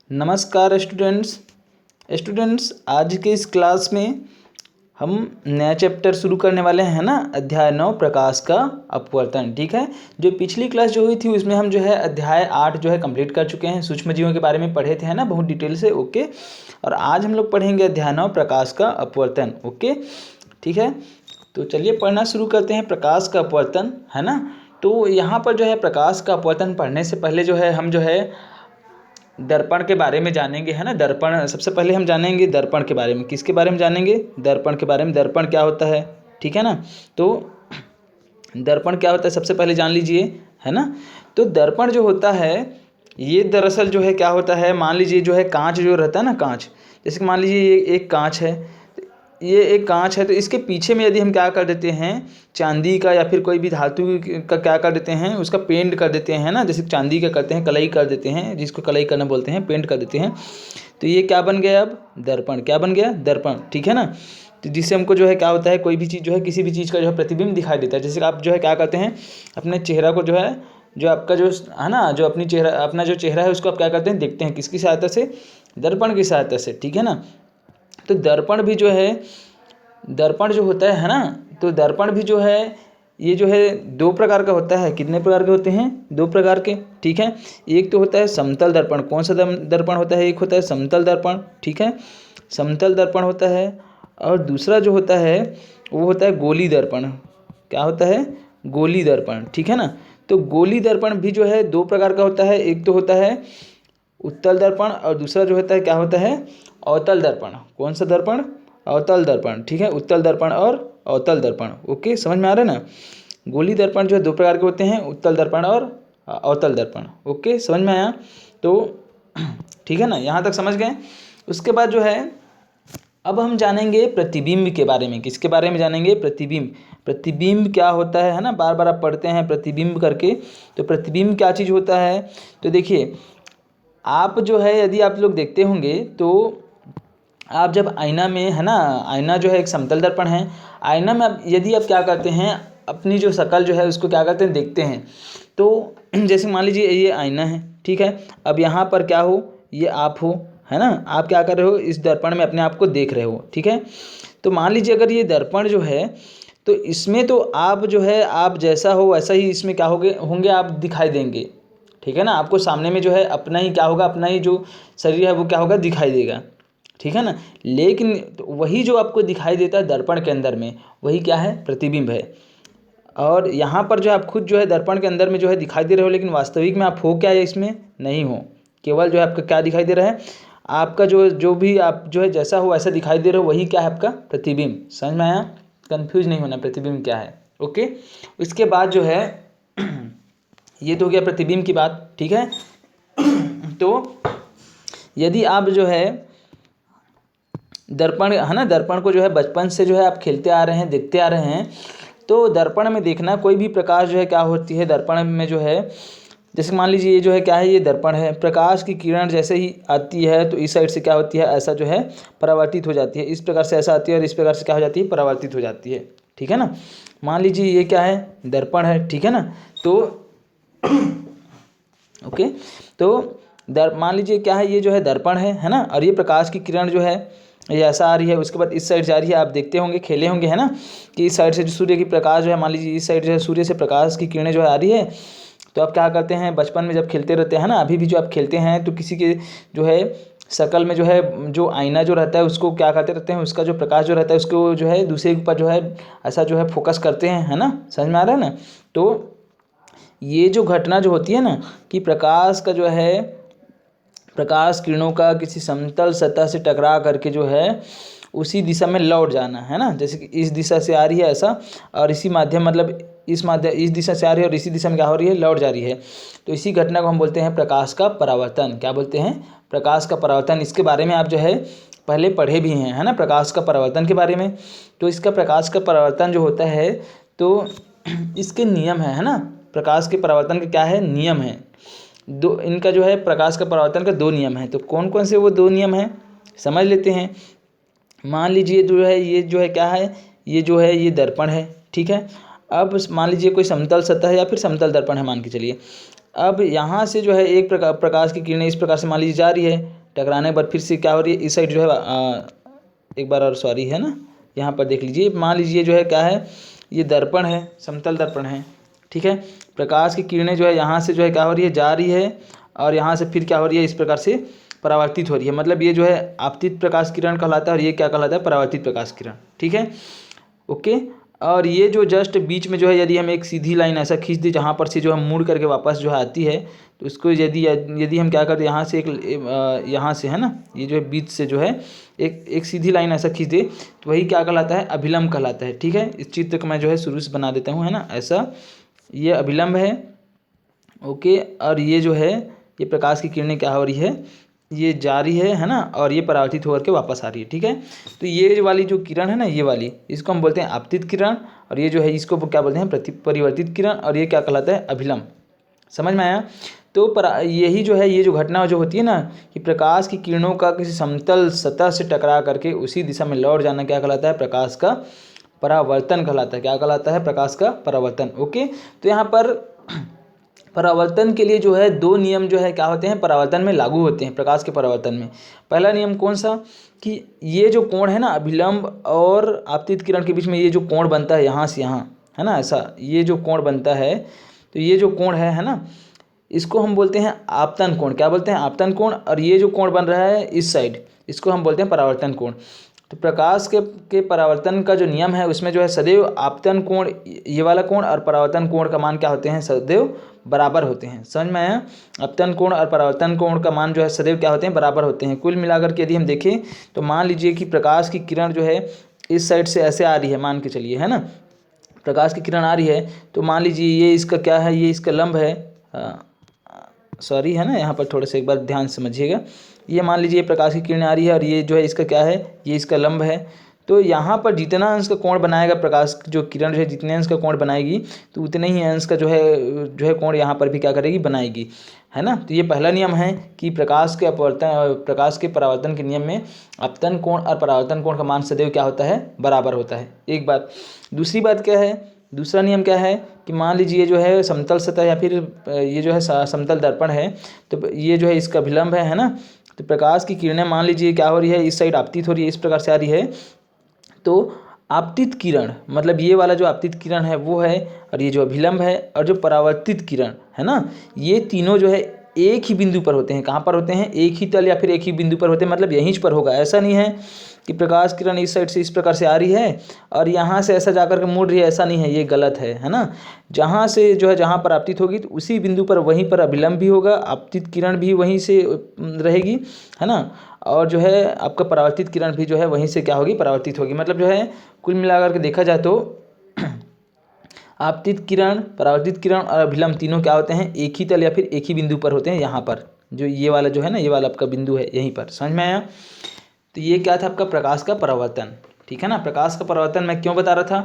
नमस्कार स्टूडेंट्स आज के इस क्लास में हम नया चैप्टर शुरू करने वाले हैं ना। अध्याय 9 प्रकाश का अपवर्तन। ठीक है, जो पिछली क्लास जो हुई थी उसमें हम जो है अध्याय 8 जो है कंप्लीट कर चुके हैं। सूक्ष्म जीवों के बारे में पढ़े थे है ना, बहुत डिटेल से। ओके, और आज हम लोग पढ़ेंगे अध्याय 9 प्रकाश का अपवर्तन। ओके ठीक है, तो चलिए पढ़ना शुरू करते हैं। प्रकाश का अपवर्तन है ना। तो यहाँ पर जो है प्रकाश का अपवर्तन पढ़ने से पहले जो है हम जो है दर्पण के बारे में जानेंगे है ना। दर्पण सबसे पहले हम जानेंगे दर्पण के बारे में। किसके बारे में जानेंगे? दर्पण के बारे में। दर्पण क्या होता है, ठीक है ना। तो दर्पण क्या होता है सबसे पहले जान लीजिए है ना। तो दर्पण जो होता है ये दरअसल जो है क्या होता है, मान लीजिए जो है कांच जो रहता है ना, कांच, जैसे कि मान लीजिए ये एक कांच है, ये एक कांच है, तो इसके पीछे में यदि हम क्या कर देते हैं, चांदी का या फिर कोई भी धातु का क्या कर देते हैं, उसका पेंट कर देते हैं ना। जैसे चांदी का करते हैं, कलई कर देते हैं, जिसको कलई करना बोलते हैं, पेंट कर देते हैं। तो ये क्या बन गया अब? दर्पण। क्या बन गया? दर्पण। ठीक है ना। तो जिससे हमको जो है क्या होता है, कोई भी चीज़ जो है, किसी भी चीज़ का जो है प्रतिबिंब दिखाई देता है। जैसे आप जो है क्या करते हैं, अपने चेहरा को जो है, जो आपका जो है ना, जो अपना जो चेहरा है उसको आप क्या करते हैं, देखते हैं किसकी सहायता से? दर्पण की सहायता से। ठीक है ना। तो दर्पण भी जो है, दर्पण जो होता है ना, तो दर्पण भी जो है ये जो है दो प्रकार का होता है। कितने प्रकार के होते हैं? दो प्रकार के। ठीक है, एक तो होता है समतल दर्पण। कौन सा दर्पण होता है? एक होता है समतल दर्पण। ठीक है, समतल दर्पण होता है। और दूसरा जो होता है वो होता है गोली दर्पण। क्या होता है? गोली दर्पण। ठीक है ना। तो गोली दर्पण भी जो है दो प्रकार का होता है। एक तो होता है उत्तल दर्पण और दूसरा जो होता है क्या होता है? अवतल दर्पण। कौन सा दर्पण? अवतल दर्पण। ठीक है, उत्तल दर्पण और अवतल दर्पण। ओके, समझ में आ रहा है ना। गोली दर्पण जो है दो प्रकार के होते हैं, उत्तल दर्पण और अवतल दर्पण। ओके, समझ में आया? तो ठीक है ना, यहाँ तक समझ गए। उसके बाद जो है अब हम जानेंगे प्रतिबिंब के बारे में। किसके बारे में जानेंगे? प्रतिबिंब। प्रतिबिंब क्या होता है ना, बार बार आप पढ़ते हैं प्रतिबिंब करके। तो प्रतिबिंब क्या चीज़ होता है? तो देखिए, आप जो है यदि आप लोग देखते होंगे तो आप जब आईना में है ना, आईना जो है एक समतल दर्पण है। आईना में यदि आप क्या करते हैं, अपनी जो शक्ल जो है उसको क्या करते हैं, देखते हैं। तो जैसे मान लीजिए ये आईना है, ठीक है। अब यहाँ पर क्या हो, ये आप हो, है ना। आप क्या कर रहे हो, इस दर्पण में अपने आप को देख रहे हो। ठीक है, तो मान लीजिए अगर ये दर्पण जो है, तो इसमें तो आप जो है, आप जैसा हो वैसा ही इसमें क्या होंगे आप दिखाई देंगे। ठीक है ना, आपको सामने में जो है अपना ही क्या होगा, अपना ही जो शरीर है वो क्या होगा, दिखाई देगा। ठीक है ना। लेकिन वही जो आपको दिखाई देता है दर्पण के अंदर में, वही क्या है? प्रतिबिंब है। और यहाँ पर जो आप खुद जो है दर्पण के अंदर में जो है दिखाई दे रहे हो, लेकिन वास्तविक में आप हो क्या है, इसमें नहीं हो। केवल जो है आपका क्या दिखाई दे रहा है, आपका जो भी आप जो है जैसा हो वैसा दिखाई दे रहे हो, वही क्या है? आपका प्रतिबिंब। समझ में आया? कंफ्यूज नहीं होना, प्रतिबिंब क्या है। ओके, इसके बाद जो है ये तो हो गया प्रतिबिंब की बात। ठीक है, तो यदि आप जो है दर्पण है ना, दर्पण को जो है बचपन से जो है आप खेलते आ रहे हैं, देखते आ रहे हैं, तो दर्पण में देखना कोई भी प्रकाश जो है क्या होती है दर्पण में जो है, जैसे मान लीजिए ये जो है क्या है, ये दर्पण है। प्रकाश की किरण जैसे ही आती है तो इस साइड से क्या होती है, ऐसा जो है परावर्तित हो जाती है। इस प्रकार से ऐसा आती है और इस प्रकार से क्या हो जाती है, परावर्तित हो जाती है। ठीक है ना। मान लीजिए ये क्या है, दर्पण है। ठीक है ना। तो ओके, तो मान लीजिए क्या है, ये जो है दर्पण है ना। और ये प्रकाश की किरण जो है ये ऐसा आ रही है, उसके बाद इस साइड से आ रही है। आप देखते होंगे, खेले होंगे है ना, कि इस साइड से जो सूर्य की प्रकाश जो है, मान लीजिए इस साइड जो है सूर्य से प्रकाश की किरणें जो है आ रही है। तो आप क्या करते हैं, बचपन में जब खेलते रहते हैं ना, अभी भी जो आप खेलते हैं, तो किसी के जो है शकल में जो है, जो आईना जो रहता है उसको क्या करते रहते हैं, उसका जो प्रकाश जो रहता है उसको जो है दूसरे के ऊपर जो है ऐसा जो है फोकस करते हैं, है ना। समझ में आ रहा है ना। तो ये जो घटना जो होती है ना, कि प्रकाश का जो है, प्रकाश किरणों का किसी समतल सतह से टकरा करके जो है उसी दिशा में लौट जाना, है ना। जैसे कि इस दिशा से आ रही है ऐसा, और इसी माध्यम मतलब इस दिशा से आ रही है और इसी दिशा में क्या हो रही है, लौट जा रही है। तो इसी घटना को हम बोलते हैं प्रकाश का परावर्तन। क्या बोलते हैं? प्रकाश का परावर्तन। इसके बारे में आप जो है पहले पढ़े भी हैं, है ना, प्रकाश का परावर्तन के बारे में। तो इसका प्रकाश का परावर्तन जो होता है, तो इसके नियम है ना। प्रकाश के परावर्तन के क्या है, नियम है। दो, इनका जो है प्रकाश का परावर्तन का दो नियम है। तो कौन कौन से वो दो नियम हैं, समझ लेते हैं। मान लीजिए जो है ये जो है क्या है, ये जो है ये दर्पण है। ठीक है, अब मान लीजिए कोई समतल सतह या फिर समतल दर्पण है मान के चलिए। अब यहाँ से जो है एक प्रकाश की किरणें इस प्रकार से मान लीजिए जा रही है। टकराने के बाद फिर से क्या हो रही है, इस साइड जो है एक बार और सॉरी है ना, यहाँ पर देख लीजिए, मान लीजिए जो है क्या है, ये दर्पण है, समतल दर्पण है, ठीक है। प्रकाश की किरणें जो है यहाँ से जो है क्या हो रही है, जा रही है, और यहाँ से फिर क्या हो रही है, इस प्रकार से परावर्तित हो रही है। मतलब ये जो है आपतित प्रकाश किरण कहलाता है, और ये क्या कहलाता है, परावर्तित प्रकाश किरण, ठीक है, ओके। और ये जो जस्ट बीच में जो है, यदि हम एक सीधी लाइन ऐसा खींच दें जहाँ पर से जो हम मुड़ करके वापस जो है आती है, तो इसको यदि हम क्या करते हैं, यहाँ से यहाँ से है ना, ये जो है बीच से जो है एक सीधी लाइन ऐसा खींच दे, तो वही क्या कहलाता है, अभिलंब कहलाता है, ठीक है। इस चित्र को मैं जो है शुरू से बना देता हूँ, है ना, ऐसा, ये अभिलंब है, ओके। और ये जो है, ये प्रकाश की किरणें क्या हो रही है, ये जा रही है ना, और ये परावर्तित होकर के वापस आ रही है, ठीक है। तो ये वाली जो किरण है ना, ये वाली, इसको हम बोलते हैं आपतित किरण, और ये जो है इसको क्या बोलते हैं, परिवर्तित किरण, और ये क्या कहलाता है, अभिलंब। समझ में आया। तो यही जो है, ये जो घटना जो होती है ना, कि प्रकाश की किरणों का किसी समतल सतह से टकरा करके उसी दिशा में लौट जाना क्या कहलाता है, प्रकाश का परावर्तन कहलाता है। क्या कहलाता है, प्रकाश का परावर्तन, ओके। तो यहाँ पर परावर्तन के लिए जो है 2 नियम जो है क्या होते हैं, परावर्तन में लागू होते हैं, प्रकाश के परावर्तन में। पहला नियम कौन सा, कि ये जो कोण है ना, अभिलंब और आपतित किरण के बीच में ये जो कोण बनता है यहाँ से यहाँ, है ना, ऐसा ये जो कोण बनता है, तो ये जो कोण है ना, इसको हम बोलते हैं आपतन कोण। क्या बोलते हैं, आपतन कोण। और ये जो कोण बन रहा है इस साइड, इसको हम बोलते हैं परावर्तन कोण। तो प्रकाश के परावर्तन का जो नियम है, उसमें जो है सदैव आपतन कोण, ये वाला कोण, और परावर्तन कोण का मान क्या होते हैं, सदैव बराबर होते हैं। समझ में आया। आपतन कोण और परावर्तन कोण का मान जो है सदैव क्या होते हैं, बराबर होते हैं। कुल मिलाकर के यदि हम देखें, तो मान लीजिए कि प्रकाश की किरण जो है इस साइड से ऐसे आ रही है, मान के चलिए, है ना, प्रकाश की किरण आ रही है, तो मान लीजिए ये इसका क्या है, ये इसका लंब है, सॉरी, है ना, यहाँ पर थोड़ा सा एक बार ध्यान से समझिएगा। ये मान लीजिए प्रकाश की किरण आ रही है, और ये जो है इसका क्या है, ये इसका लंब है। तो यहाँ पर जितना अंश का कोण बनाएगा प्रकाश जो किरण जो है, जितने अंश का कोण बनाएगी, तो उतने ही अंश का जो है कोण यहाँ पर भी क्या करेगी, बनाएगी, है ना। तो ये पहला नियम है कि प्रकाश के परावर्तन के नियम में आपतन कोण और परावर्तन कोण का मान सदैव क्या होता है, बराबर होता है। एक बात। दूसरी बात क्या है, दूसरा नियम क्या है, कि मान लीजिए जो है समतल सतह या फिर ये जो है समतल दर्पण है, तो ये जो है इसका विलंब है ना। तो प्रकाश की किरणें मान लीजिए क्या हो रही है, इस साइड आपतित हो रही है, इस प्रकार से आ रही है। तो आपतित किरण मतलब ये वाला जो आपतित किरण है वो है, और ये जो अभिलंब है, और जो परावर्तित किरण है ना, ये तीनों जो है एक ही बिंदु पर होते हैं। कहाँ पर होते हैं, एक ही तल या फिर एक ही बिंदु पर होते हैं। मतलब यहीं पर होगा। ऐसा नहीं है कि प्रकाश किरण इस साइड से इस प्रकार से आ रही है और यहाँ से ऐसा जाकर के मुड़ रही है, ऐसा नहीं है, ये गलत है ना। जहाँ से जो है जहाँ पर आपतित होगी तो उसी बिंदु पर वहीं पर अभिलंब भी होगा, आपतित किरण भी वहीं से रहेगी, है ना। और जो है आपका परावर्तित किरण भी जो है वहीं से क्या होगी, परावर्तित होगी। मतलब जो है कुल मिलाकर के देखा जाए तो आपतित किरण, परावर्तित किरण और अभिलंब तीनों क्या होते हैं, एक ही तल या फिर एक ही बिंदु पर होते हैं। यहाँ पर जो ये वाला जो है ना, ये वाला आपका बिंदु है, यहीं पर। समझ में आया। तो ये क्या था आपका प्रकाश का परावर्तन, ठीक है ना। प्रकाश का परावर्तन मैं क्यों बता रहा था,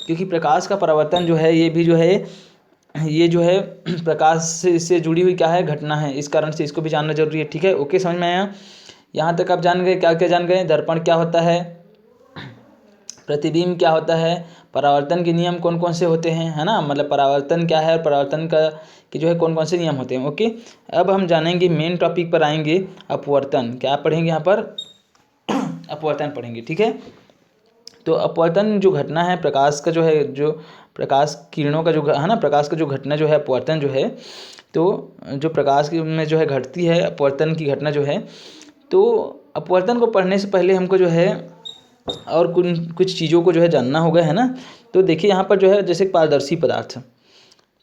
क्योंकि प्रकाश का परावर्तन जो है ये जो है प्रकाश से जुड़ी हुई क्या है, घटना है। इस कारण से इसको भी जानना जरूरी है, ठीक है। ओके, समझ में आया। यहाँ तक आप जान गए, क्या क्या जान गए, दर्पण क्या होता है, प्रतिबिंब क्या होता है, परावर्तन के नियम कौन कौन से होते हैं, है ना। मतलब परावर्तन क्या है और परावर्तन का कि जो है कौन कौन से नियम होते हैं। ओके, अब हम जानेंगे, मेन टॉपिक पर आएंगे, अपवर्तन। क्या पढ़ेंगे यहाँ पर, अपवर्तन पढ़ेंगे, ठीक है। तो अपवर्तन जो घटना है प्रकाश का जो है, जो प्रकाश किरणों का जो है ना, प्रकाश का जो घटना जो है, अपवर्तन जो है, तो जो प्रकाश में जो है घटती है, अपवर्तन की घटना जो है, तो अपवर्तन को पढ़ने से पहले हमको जो है और कुछ चीज़ों को जो है जानना होगा, है ना। तो देखिए यहाँ पर जो है जैसे पारदर्शी पदार्थ,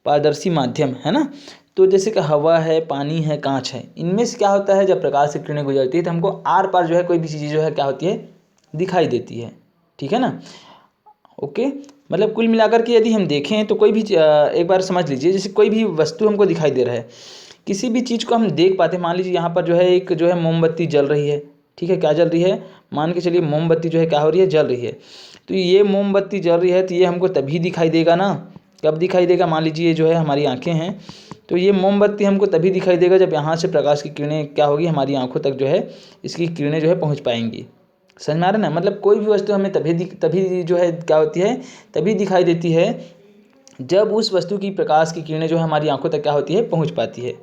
पारदर्शी माध्यम, है ना। तो जैसे कि हवा है, पानी है, कांच है, इनमें से क्या होता है, जब प्रकाश की किरणें गुजरती है तो हमको आर पार जो है कोई भी चीज़ जो है क्या होती है, दिखाई देती है, ठीक है ना। ओके, मतलब कुल मिलाकर के यदि हम देखें तो कोई भी एक बार समझ लीजिए, जैसे कोई भी वस्तु हमको दिखाई दे रहा है, किसी भी चीज़ को हम देख पाते हैं। मान लीजिए यहाँ पर जो है एक जो है मोमबत्ती जल रही है, ठीक है। क्या जल रही है, मान के चलिए मोमबत्ती जो है क्या हो रही है, जल रही है। तो ये मोमबत्ती जल रही है तो ये हमको तभी दिखाई देगा ना, कब दिखाई देगा, मान लीजिए जो है हमारी आंखें हैं, तो ये मोमबत्ती हमको तभी दिखाई देगा जब यहाँ से प्रकाश की किरणें क्या होगी, हमारी आंखों तक जो है इसकी किरणें जो है पहुँच पाएंगी। समझ में आ रहा है ना। मतलब कोई भी वस्तु हमें तभी जो है क्या होती है, तभी दिखाई देती है जब उस वस्तु की प्रकाश की किरणें जो है हमारी आंखों तक क्या होती है, पहुँच पाती है।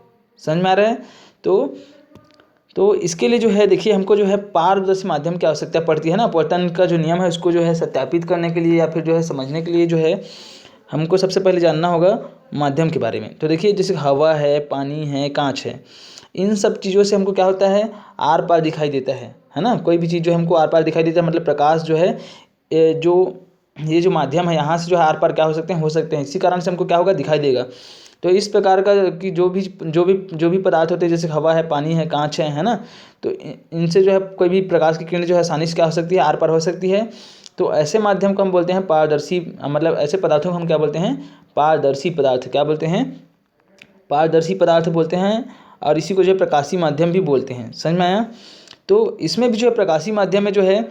समझ में आ रहा है। तो तो इसके लिए जो है देखिए हमको जो है पारदर्शी माध्यम की आवश्यकता पड़ती है ना। अपवर्तन का जो नियम है उसको जो है सत्यापित करने के लिए या फिर जो है समझने के लिए जो है हमको सबसे पहले जानना होगा माध्यम के बारे में। तो देखिए जैसे हवा है, पानी है, कांच है, इन सब चीज़ों से हमको क्या होता है, आर पार दिखाई देता है ना। कोई भी चीज़ जो हमको आर पार दिखाई देता है मतलब प्रकाश जो है ये जो माध्यम है यहाँ से जो है आर पार क्या हो सकते हैं इसी कारण से हमको क्या होगा, दिखाई देगा। तो इस प्रकार का कि जो भी पदार्थ होते हैं जैसे हवा है, पानी है, कांच है ना, तो इनसे जो है कोई भी प्रकाश की किरण जो है आसानी से क्या हो सकती है, आर पार हो सकती है। तो ऐसे माध्यम को हम बोलते हैं पारदर्शी, मतलब ऐसे पदार्थों को हम क्या बोलते हैं, पारदर्शी पदार्थ। क्या बोलते हैं, पारदर्शी पदार्थ बोलते हैं। और इसी को जो है प्रकाशी माध्यम भी बोलते हैं। समझ में आया। तो इसमें भी जो है प्रकाशी माध्यम में जो है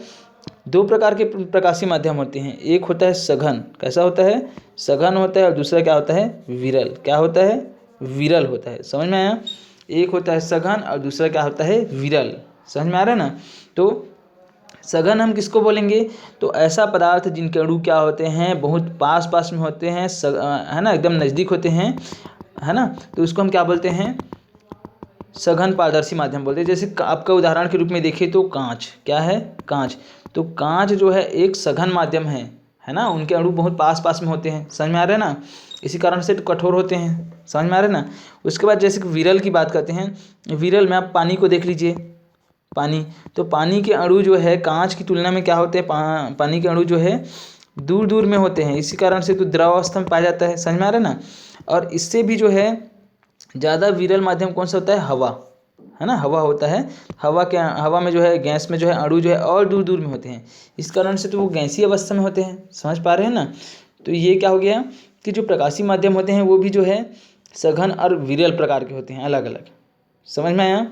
दो प्रकार के प्रकाशी माध्यम होते हैं। एक होता है सघन, कैसा होता है, सघन होता है, और दूसरा क्या होता है, विरल। क्या होता है, विरल होता है। समझ में आया। एक होता है सघन और दूसरा क्या होता है, विरल। समझ में आ रहा है ना। तो सघन हम किसको बोलेंगे, तो ऐसा पदार्थ जिनके अणु क्या होते हैं, बहुत पास पास में होते हैं, है ना, एकदम नज़दीक होते हैं, है ना। तो उसको हम क्या बोलते हैं, सघन पारदर्शी माध्यम बोलते हैं। जैसे आपका उदाहरण के रूप में देखें तो कांच, क्या है, कांच। तो कांच जो है एक सघन माध्यम है ना। उनके अणु बहुत पास पास में होते हैं। समझ में आ रहा है ना। इसी कारण से तो कठोर होते हैं। समझ में आ रहा है ना। उसके बाद जैसे कि विरल की बात करते हैं। विरल में आप पानी को देख लीजिए, पानी, तो पानी के अणु जो है कांच की तुलना में क्या होते हैं, पानी के अणु जो है दूर दूर में होते हैं। इसी कारण से तो द्रव अवस्था में पाया जाता है। समझ में आ रहा है ना। और इससे भी जो है ज़्यादा विरल माध्यम कौन सा होता है, हवा, है ना। हवा होता है। हवा में जो है, गैस में जो है अणु जो है और दूर दूर में होते हैं। इस कारण से तो वो गैसीय अवस्था में होते हैं। समझ पा रहे हैं ना। तो ये क्या हो गया कि जो प्रकाशी माध्यम होते हैं वो भी जो है सघन और विरल प्रकार के होते हैं, अलग अलग। समझ में आया।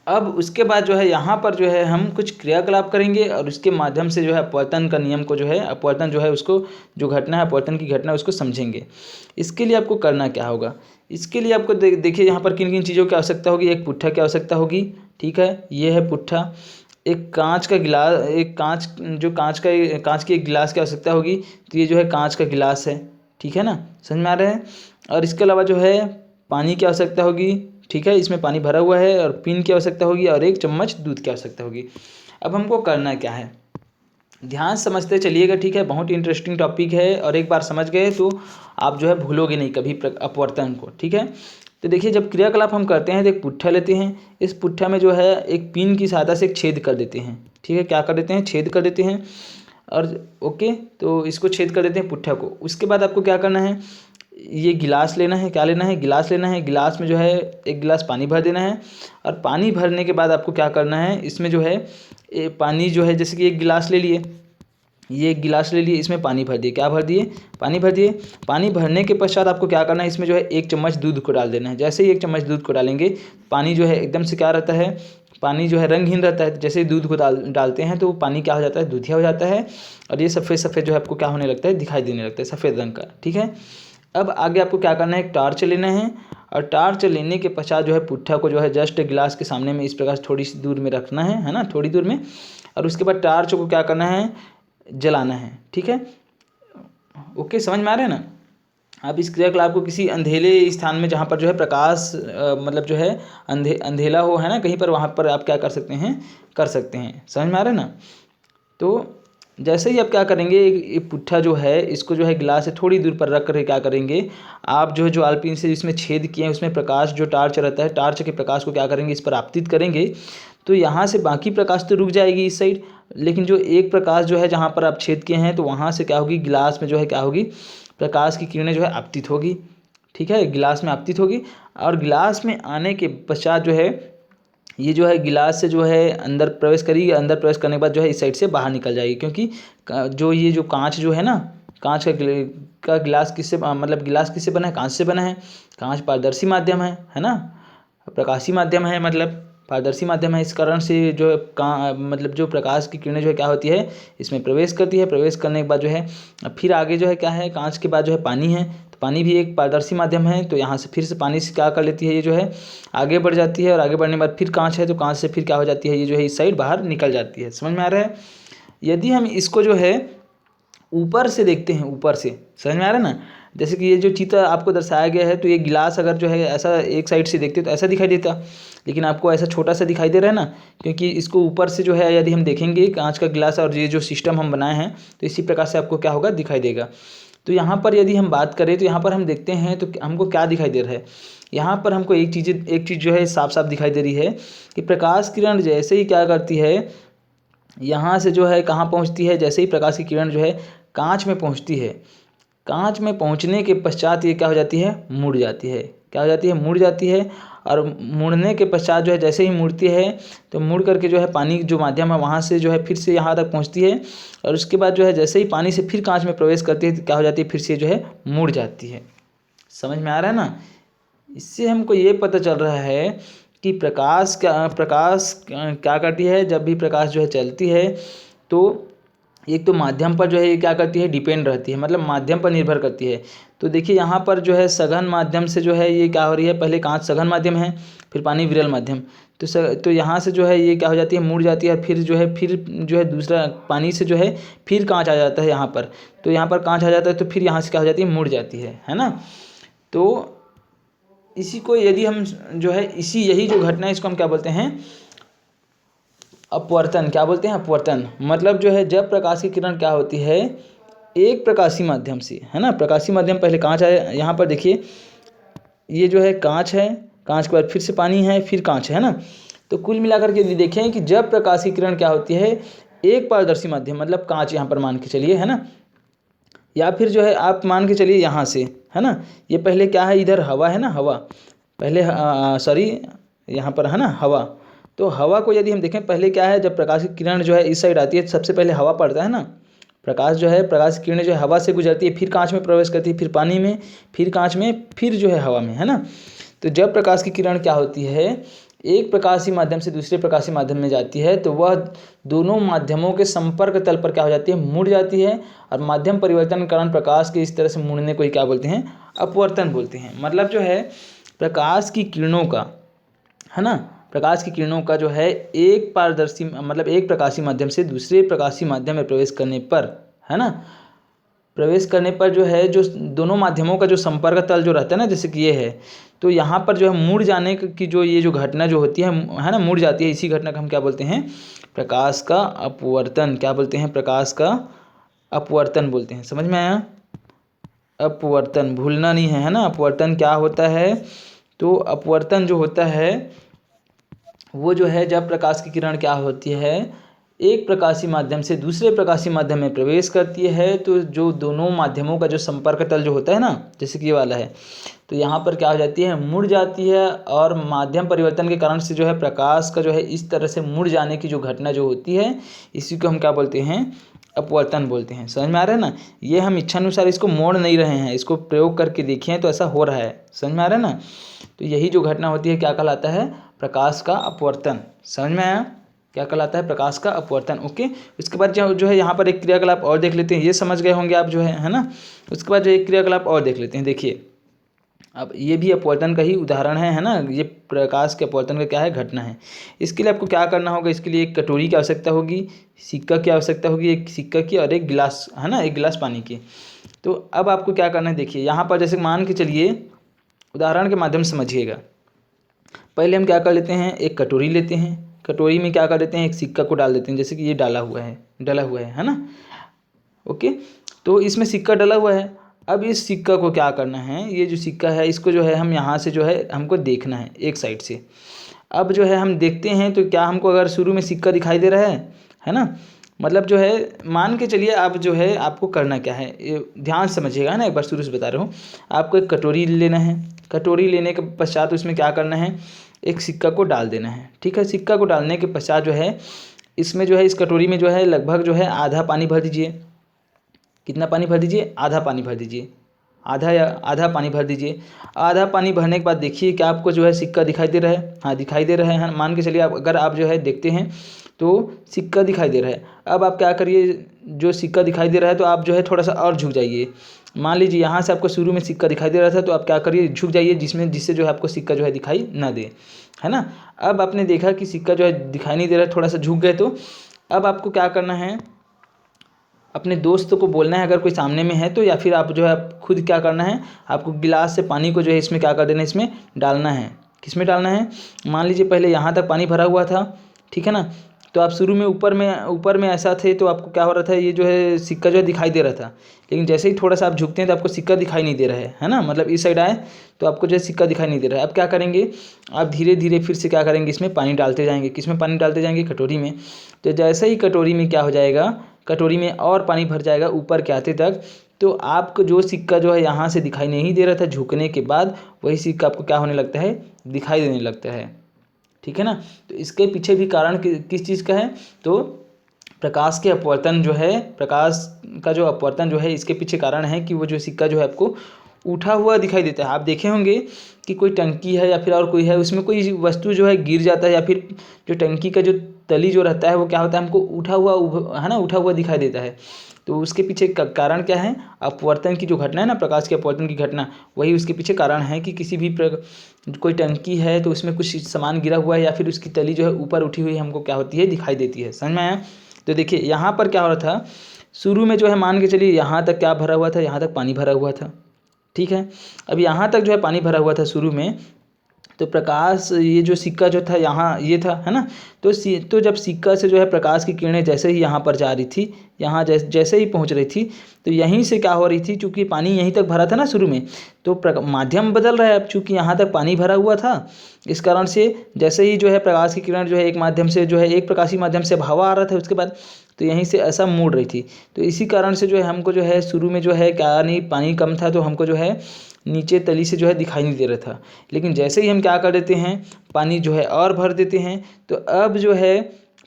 अब उसके बाद जो है यहाँ पर जो है हम कुछ क्रियाकलाप करेंगे और उसके माध्यम से जो है अपवर्तन का नियम को जो है, अपवर्तन जो है उसको, जो घटना है अपवर्तन की घटना उसको समझेंगे। इसके लिए आपको करना क्या होगा, इसके लिए आपको देखिए यहाँ पर किन किन चीज़ों की आवश्यकता होगी। एक पुट्ठा की आवश्यकता होगी, ठीक है, ये है पुट्ठा। एक कांच का गिलास, एक कांच की एक गिलास की आवश्यकता होगी। तो ये जो है कांच का गिलास है, ठीक है ना। समझ में आ रहा है। और इसके अलावा जो है पानी की आवश्यकता होगी, ठीक है, इसमें पानी भरा हुआ है। और पिन की आवश्यकता होगी और एक चम्मच दूध की आवश्यकता होगी। अब हमको करना क्या है, ध्यान समझते चलिएगा, ठीक है। बहुत इंटरेस्टिंग टॉपिक है और एक बार समझ गए तो आप जो है भूलोगे नहीं कभी अपवर्तन को, ठीक है। तो देखिए जब क्रियाकलाप हम करते हैं तो एक पुट्ठा लेते हैं। इस पुट्ठा में जो है एक पिन की सहायता से एक छेद कर देते हैं, ठीक है। क्या कर देते हैं, छेद कर देते हैं। और ओके, तो इसको छेद कर देते हैं पुट्ठा को। उसके बाद आपको क्या करना है, ये गिलास लेना है। क्या लेना है, गिलास लेना है। गिलास में जो है एक गिलास पानी भर देना है। और पानी भरने के बाद आपको क्या करना है, इसमें जो है पानी जो है, जैसे कि एक गिलास ले लिए, ये एक गिलास ले लिए, इसमें पानी भर दिए। क्या भर दिए, पानी भर दिए। पानी भरने के पश्चात आपको क्या करना है, इसमें जो है एक चम्मच दूध को डाल देना है। जैसे ही एक चम्मच दूध को डालेंगे पानी जो है एकदम से क्या रहता है, पानी जो है रंगहीन रहता है। जैसे दूध को डालते हैं तो पानी क्या हो जाता है, दूधिया हो जाता है। और ये सफ़ेद सफ़ेद जो है आपको क्या होने लगता है, दिखाई देने लगता है, सफ़ेद रंग का, ठीक है। अब आगे आपको क्या करना है, एक टार्च लेना है। और टार्च लेने के पश्चात जो है पुट्ठा को जो है जस्ट गिलास के सामने में इस प्रकार थोड़ी सी दूर में रखना है ना, थोड़ी दूर में। और उसके बाद टार्च को क्या करना है, जलाना है, ठीक है। ओके, समझ में आ रहा है ना। आप इस क्रियाकलाप को किसी अंधेले स्थान में, जहाँ पर जो है प्रकाश मतलब जो है अंधेला हो, है ना, कहीं पर, वहाँ पर आप क्या कर सकते हैं, कर सकते हैं। समझ में आ रहा है ना। तो जैसे ही आप क्या करेंगे, एक पुट्ठा जो है इसको जो है गिलास से थोड़ी दूर पर रख कर क्या करेंगे, आप जो है जो आलपीन से इसमें छेद किए हैं उसमें प्रकाश, जो टार्च रहता है, टार्च के प्रकाश को क्या करेंगे, इस पर आपतित करेंगे। तो यहाँ से बाकी प्रकाश तो रुक जाएगी इस साइड, लेकिन जो एक प्रकाश जो है जहाँ पर आप छेद किए हैं, तो वहाँ से क्या होगी, गिलास में जो है क्या होगी, प्रकाश की किरणें जो है आपतित होगी, ठीक है, गिलास में आपतित होगी। और गिलास में आने के पश्चात जो है ये जो है गिलास से जो है अंदर प्रवेश करेगी। अंदर प्रवेश करने के बाद जो है इस साइड से बाहर निकल जाएगी। क्योंकि जो ये जो कांच जो है ना, कांच का गिलास किससे, मतलब गिलास किससे बना है, कांच से बना है। कांच पारदर्शी माध्यम है ना, प्रकाशी माध्यम है, मतलब पारदर्शी माध्यम है। इस कारण से जो है मतलब जो प्रकाश की किरणें जो है क्या होती है, इसमें प्रवेश करती है। प्रवेश करने के बाद जो है फिर आगे जो है क्या है, कांच के बाद जो है पानी है। तो पानी भी एक पारदर्शी माध्यम है। तो यहाँ से फिर से पानी से क्या कर लेती है, ये जो है आगे बढ़ जाती है। और आगे बढ़ने के बाद फिर कांच है, तो कांच से फिर क्या हो जाती है, ये जो है इस साइड बाहर निकल जाती है। समझ में आ रहा है। यदि हम इसको जो है ऊपर से देखते हैं, ऊपर से, समझ में आ रहा है ना, जैसे कि ये जो चित्र आपको दर्शाया गया है, तो ये गिलास अगर जो है ऐसा एक साइड से देखते तो ऐसा दिखाई देता, लेकिन आपको ऐसा छोटा सा दिखाई दे रहा है ना, क्योंकि इसको ऊपर से जो है यदि हम देखेंगे कांच का गिलास और ये जो सिस्टम हम बनाए हैं, तो इसी प्रकार से आपको क्या होगा, दिखाई देगा। तो यहाँ पर यदि हम बात करें तो यहाँ पर हम देखते हैं तो हमको क्या दिखाई दे रहा है, यहाँ पर हमको एक चीज़ जो है साफ साफ दिखाई दे रही है कि प्रकाश किरण जैसे ही क्या करती है, यहाँ से जो है कहाँ पहुँचती है, जैसे ही प्रकाश की किरण जो है कांच में पहुँचती है, कांच में पहुँचने के पश्चात ये क्या हो जाती है, मुड़ जाती है। क्या हो जाती है, मुड़ जाती है। और मुड़ने के पश्चात जो है जैसे ही मुड़ती है तो मुड़ करके जो है पानी जो माध्यम है वहाँ से जो है फिर से यहाँ तक पहुँचती है, और उसके बाद जो है जैसे ही पानी से फिर कांच में प्रवेश करती है तो क्या हो जाती है, फिर से जो है मुड़ जाती है। समझ में आ रहा है ना। इससे हमको ये पता चल रहा है कि प्रकाश क्या करती है, जब भी प्रकाश जो है चलती है तो एक तो माध्यम पर जो है ये क्या करती है, डिपेंड रहती है, मतलब माध्यम पर निर्भर करती है। तो देखिए यहाँ पर जो है सघन माध्यम से जो है ये क्या हो रही है, पहले कांच सघन माध्यम है, फिर पानी विरल माध्यम। तो यहाँ से जो है ये क्या हो जाती है, मुड़ जाती है, फिर जो है दूसरा पानी से जो है फिर कांच आ जाता है यहाँ पर, तो यहाँ पर कांच आ जाता है तो फिर यहाँ से क्या हो जाती है, मुड़ जाती है ना। तो इसी को यदि हम जो है यही जो घटना है इसको हम क्या बोलते हैं, अपवर्तन। क्या बोलते हैं, अपवर्तन। मतलब जो है जब प्रकाश की किरण क्या होती है, एक प्रकाशीय माध्यम से, है ना, प्रकाशीय माध्यम पहले कांच आया, यहाँ पर देखिए ये जो है कांच है, कांच के बाद फिर से पानी है, फिर कांच है ना। तो कुल मिलाकर के यदि देखें कि जब प्रकाश की किरण क्या होती है, एक पारदर्शी माध्यम मतलब कांच यहाँ पर मान के चलिए, है ना, या फिर जो है आप मान के चलिए यहाँ से, है ना, ये पहले क्या है, इधर हवा है ना, हवा पहले सॉरी यहाँ पर है ना हवा। तो हवा को यदि हम देखें, पहले क्या है, जब प्रकाश की किरण जो है इस साइड आती है सबसे पहले हवा पड़ता है ना, प्रकाश की किरणें जो है हवा से गुजरती है, फिर कांच में प्रवेश करती है, फिर पानी में, फिर कांच में, फिर जो है हवा में, है ना। तो जब प्रकाश की किरण क्या होती है, एक प्रकाशीय माध्यम से दूसरे प्रकाशीय माध्यम में जाती है, तो वह दोनों माध्यमों के संपर्क तल पर क्या हो जाती है, मुड़ जाती है। और माध्यम परिवर्तन के कारण प्रकाश के इस तरह से मुड़ने को ही क्या बोलते हैं, अपवर्तन बोलते हैं। मतलब जो है प्रकाश की किरणों का, है ना, प्रकाश की किरणों का जो है एक पारदर्शी मतलब एक प्रकाशीय माध्यम से दूसरे प्रकाशीय माध्यम में प्रवेश करने पर, है ना, प्रवेश करने पर जो है जो दोनों माध्यमों का जो संपर्क तल जो रहता है ना, जैसे कि ये है, तो यहाँ पर जो है मुड़ जाने की जो ये जो घटना जो होती है ना, मुड़ जाती है, इसी घटना का हम क्या बोलते हैं, प्रकाश का अपवर्तन। क्या बोलते हैं, प्रकाश का अपवर्तन बोलते हैं। समझ में आया, अपवर्तन भूलना नहीं है ना। अपवर्तन क्या होता है, तो अपवर्तन जो होता है वो जो है जब प्रकाश की किरण क्या होती है, एक प्रकाशीय माध्यम से दूसरे प्रकाशीय माध्यम में प्रवेश करती है, तो जो दोनों माध्यमों का जो संपर्क तल जो होता है ना, जैसे कि ये वाला है, तो यहाँ पर क्या हो जाती है, मुड़ जाती है। और माध्यम परिवर्तन के कारण से जो है प्रकाश का जो है इस तरह से मुड़ जाने की जो घटना जो होती है, इसी को हम क्या बोलते हैं, अपवर्तन बोलते हैं। समझ में आ रहा है ना। ये हम इच्छानुसार इसको मोड़ नहीं रहे हैं, इसको प्रयोग करके देखिए तो ऐसा हो रहा है। समझ में आ रहा है ना। तो यही जो घटना होती है क्या कहलाता है, प्रकाश का अपवर्तन। समझ में आया, क्या कहलाता है, प्रकाश का अपवर्तन। ओके, उसके बाद जो है यहाँ पर एक क्रियाकलाप और देख लेते हैं, ये समझ गए होंगे आप जो है ना। उसके बाद जो एक क्रियाकलाप और देख लेते हैं। देखिए अब ये भी अपवर्तन का ही उदाहरण है ना, ये प्रकाश के अपवर्तन का क्या है, घटना है। इसके लिए आपको क्या करना होगा, इसके लिए एक कटोरी की आवश्यकता होगी, सिक्का की आवश्यकता होगी, एक सिक्का की और एक गिलास, है ना, एक गिलास पानी की। तो अब आपको क्या करना है, देखिए यहाँ पर जैसे मान के चलिए, उदाहरण के माध्यम से समझिएगा। पहले हम क्या कर लेते हैं, एक कटोरी लेते हैं, कटोरी में क्या कर देते हैं, एक सिक्का को डाल देते हैं, जैसे कि ये डला हुआ है ना। ओके, तो इसमें सिक्का डला हुआ है। अब इस सिक्का को क्या करना है, ये जो सिक्का है इसको जो है हम यहाँ से जो है हमको देखना है एक साइड से। अब जो है हम देखते हैं तो क्या हमको अगर शुरू में सिक्का दिखाई दे रहा है ना, मतलब जो है मान के चलिए आप जो है आपको करना क्या है, ये ध्यान से समझिएगा ना, एक बार शुरू से बता रहा हूँ। आपको एक कटोरी लेना है, कटोरी लेने के पश्चात उसमें क्या करना है, एक सिक्का को डाल देना है। ठीक है, सिक्का को डालने के पश्चात जो है इसमें जो है इस कटोरी में जो है लगभग जो है आधा पानी भर दीजिए। कितना पानी भर दीजिए, आधा पानी भर दीजिए, आधा पानी भर दीजिए। आधा पानी भरने के बाद देखिए क्या आपको जो है सिक्का दिखाई दे रहा है, हाँ दिखाई दे रहा है। मान के चलिए आप अगर आप जो है देखते हैं तो सिक्का दिखाई दे रहा है। अब आप क्या करिए, जो सिक्का दिखाई दे रहा है तो आप जो है थोड़ा सा और झुक जाइए। मान लीजिए यहाँ से आपको शुरू में सिक्का दिखाई दे रहा था, तो आप क्या करिए, झुक जाइए जिससे जो है आपको सिक्का जो है दिखाई ना दे, है ना। अब आपने देखा कि सिक्का जो है दिखाई नहीं दे रहा है, थोड़ा सा झुक गए, तो अब आपको क्या करना है, अपने दोस्त को बोलना है अगर कोई सामने में है तो, या फिर आप जो है खुद क्या करना है, आपको गिलास से पानी को जो है इसमें क्या कर देना है, इसमें डालना है। किसमें डालना है, मान लीजिए पहले यहाँ तक पानी भरा हुआ था, ठीक है ना, तो आप शुरू में ऊपर में ऐसा थे तो आपको क्या हो रहा था, ये जो है सिक्का जो है दिखाई दे रहा था, लेकिन जैसे ही थोड़ा सा आप झुकते हैं तो आपको सिक्का दिखाई नहीं दे रहा है ना, मतलब इस साइड आए तो आपको जो है सिक्का दिखाई नहीं दे रहा है। अब क्या करेंगे, आप धीरे धीरे फिर से क्या करेंगे, इसमें पानी डालते जाएंगे। किसमें पानी डालते जाएंगे, कटोरी में। तो जैसे ही कटोरी में क्या हो जाएगा, कटोरी में और पानी भर जाएगा ऊपर के आते तक, तो आपको जो सिक्का जो है यहाँ से दिखाई नहीं दे रहा था, झुकने के बाद वही सिक्का आपको क्या होने लगता है, दिखाई देने लगता है, ठीक है ना। तो इसके पीछे भी कारण किस चीज़ का है, तो प्रकाश के अपवर्तन जो है, प्रकाश का जो अपवर्तन जो है, इसके पीछे कारण है कि वो जो सिक्का जो है आपको उठा हुआ दिखाई देता है। आप देखे होंगे कि कोई टंकी है या फिर और कोई है, उसमें कोई वस्तु जो है गिर जाता है, या फिर जो टंकी का जो तली जो रहता है वो क्या होता है, हमको उठा हुआ है ना, उठा हुआ दिखाई देता है। तो उसके पीछे कारण क्या है, अपवर्तन की जो घटना है ना, प्रकाश के अपवर्तन की घटना, वही उसके पीछे कारण है कि किसी भी कोई टंकी है तो उसमें कुछ सामान गिरा हुआ है, या फिर उसकी तली जो है ऊपर उठी हुई हमको क्या होती है, दिखाई देती है। समझ में आया। तो देखिए यहाँ पर क्या हो रहा था, शुरू में जो है मान के चलिए यहाँ तक क्या भरा हुआ था, यहाँ तक पानी भरा हुआ था, ठीक है। अब यहाँ तक जो है पानी भरा हुआ था शुरू में, तो प्रकाश, ये जो सिक्का जो था यहाँ ये था, है ना, तो जब सिक्का से जो है प्रकाश की किरणें जैसे ही यहाँ पर जा रही थी, यहाँ जैसे ही पहुँच रही थी, तो यहीं से क्या हो रही थी, चूँकि पानी यहीं तक भरा था ना शुरू में, तो माध्यम बदल रहा है अब, चूँकि यहाँ तक पानी भरा हुआ था, इस कारण से जैसे ही जो है प्रकाश की किरण जो है एक माध्यम से जो है एक प्रकाशीय माध्यम से हवा आ रहा था, उसके बाद तो यहीं से ऐसा मुड़ रही थी। तो इसी कारण से जो है हमको जो है शुरू में जो है क्या नहीं, पानी कम था तो हमको जो है नीचे तली से जो है दिखाई नहीं दे रहा था, लेकिन जैसे ही हम क्या कर देते हैं, पानी जो है और भर देते हैं, तो अब जो है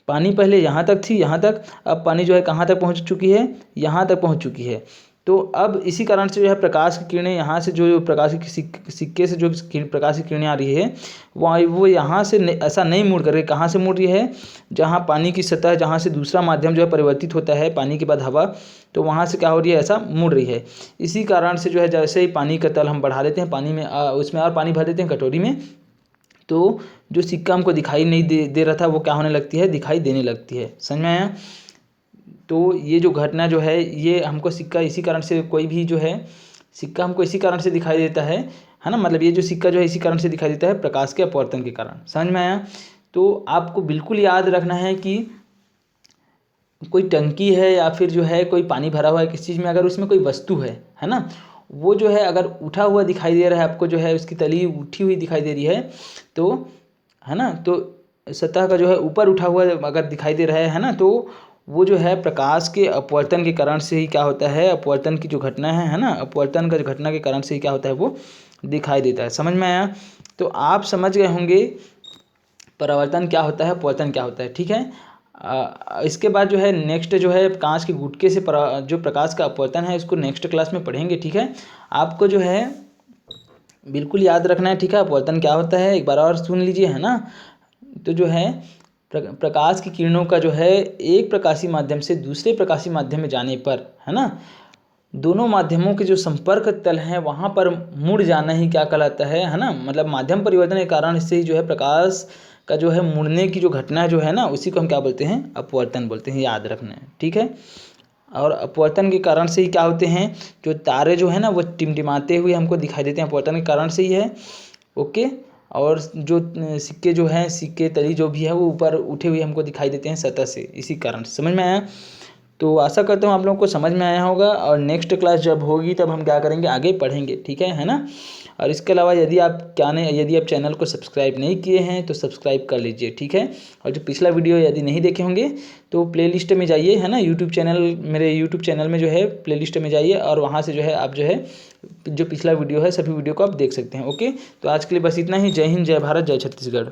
पानी पहले यहाँ तक थी, यहाँ तक, अब पानी जो है कहाँ तक पहुँच चुकी है, यहाँ तक पहुँच चुकी है। तो अब इसी कारण से जो है प्रकाश की किरणें यहाँ से जो प्रकाश की सिक्के से जो प्रकाश की किरणें आ रही है, वो यहाँ से ऐसा नहीं मुड़ करके कहाँ से मुड़ रही है, जहाँ पानी की सतह, जहाँ से दूसरा माध्यम जो है परिवर्तित होता है पानी के बाद हवा, तो वहाँ से क्या हो रही है, ऐसा मुड़ रही है। इसी कारण से जो है जैसे ही पानी का तल हम बढ़ा देते हैं, पानी में उसमें और पानी भर देते हैं कटोरी में, तो जो सिक्का हमको दिखाई नहीं दे रहा था वो क्या होने लगती है, दिखाई देने लगती है। समझ में आया। तो ये जो घटना जो है, ये हमको सिक्का इसी कारण से, कोई भी जो है सिक्का हमको इसी कारण से दिखाई देता है ना, मतलब ये जो सिक्का जो है इसी कारण से दिखाई देता है, प्रकाश के अपवर्तन के कारण। समझ में आया। तो आपको बिल्कुल याद रखना है कि कोई टंकी है या फिर जो है कोई पानी भरा हुआ है किस चीज़ में, अगर उसमें कोई वस्तु है ना, वो जो है अगर उठा हुआ दिखाई दे रहा है आपको, जो है उसकी तली उठी हुई दिखाई दे रही है, तो है ना, तो सतह का जो है ऊपर उठा हुआ अगर दिखाई दे रहा है ना, तो वो जो है प्रकाश के अपवर्तन के कारण से ही क्या होता है, अपवर्तन की जो घटना है ना, अपवर्तन का घटना के कारण से ही क्या होता है, वो दिखाई देता है। समझ में आया। तो आप समझ गए होंगे परावर्तन क्या होता है, अपवर्तन क्या होता है, ठीक है। इसके बाद जो है नेक्स्ट जो है कांच के गुटके से जो प्रकाश का अपवर्तन है, इसको नेक्स्ट क्लास में पढ़ेंगे, ठीक है। आपको जो है बिल्कुल याद रखना है, ठीक है। अपवर्तन क्या होता है एक बार और सुन लीजिए, है ना। तो जो है प्रकाश की किरणों का जो है एक प्रकाशीय माध्यम से दूसरे प्रकाशीय माध्यम में जाने पर, है ना, दोनों माध्यमों के जो संपर्क तल हैं वहाँ पर मुड़ जाना ही क्या कहलाता है ना, मतलब माध्यम परिवर्तन के कारण इससे ही जो है प्रकाश का जो है मुड़ने की जो घटना जो है ना, उसी को हम क्या बोलते हैं, अपवर्तन बोलते हैं। याद रखना है, ठीक है। और अपवर्तन के कारण से ही क्या होते हैं, जो तारे जो है ना वो टिमटिमाते हुए हमको दिखाई देते हैं, अपवर्तन के कारण से ही है। ओके। और जो सिक्के जो हैं, सिक्के तली जो भी है वो ऊपर उठे हुए हमको दिखाई देते हैं सतह से, इसी कारण से। समझ में आया। तो आशा करता हूँ आप लोगों को समझ में आया होगा, और नेक्स्ट क्लास जब होगी तब हम क्या करेंगे, आगे पढ़ेंगे, ठीक है ना। और इसके अलावा यदि आप चैनल को सब्सक्राइब नहीं किए हैं तो सब्सक्राइब कर लीजिए, ठीक है। और जो पिछला वीडियो यदि नहीं देखे होंगे तो प्लेलिस्ट में जाइए, है ना, मेरे यूट्यूब चैनल में जो है प्लेलिस्ट में जाइए, और वहाँ से जो है आप जो है जो पिछला वीडियो है सभी वीडियो को आप देख सकते हैं। ओके। तो आज के लिए बस इतना ही। जय हिंद, जय भारत, जय छत्तीसगढ़।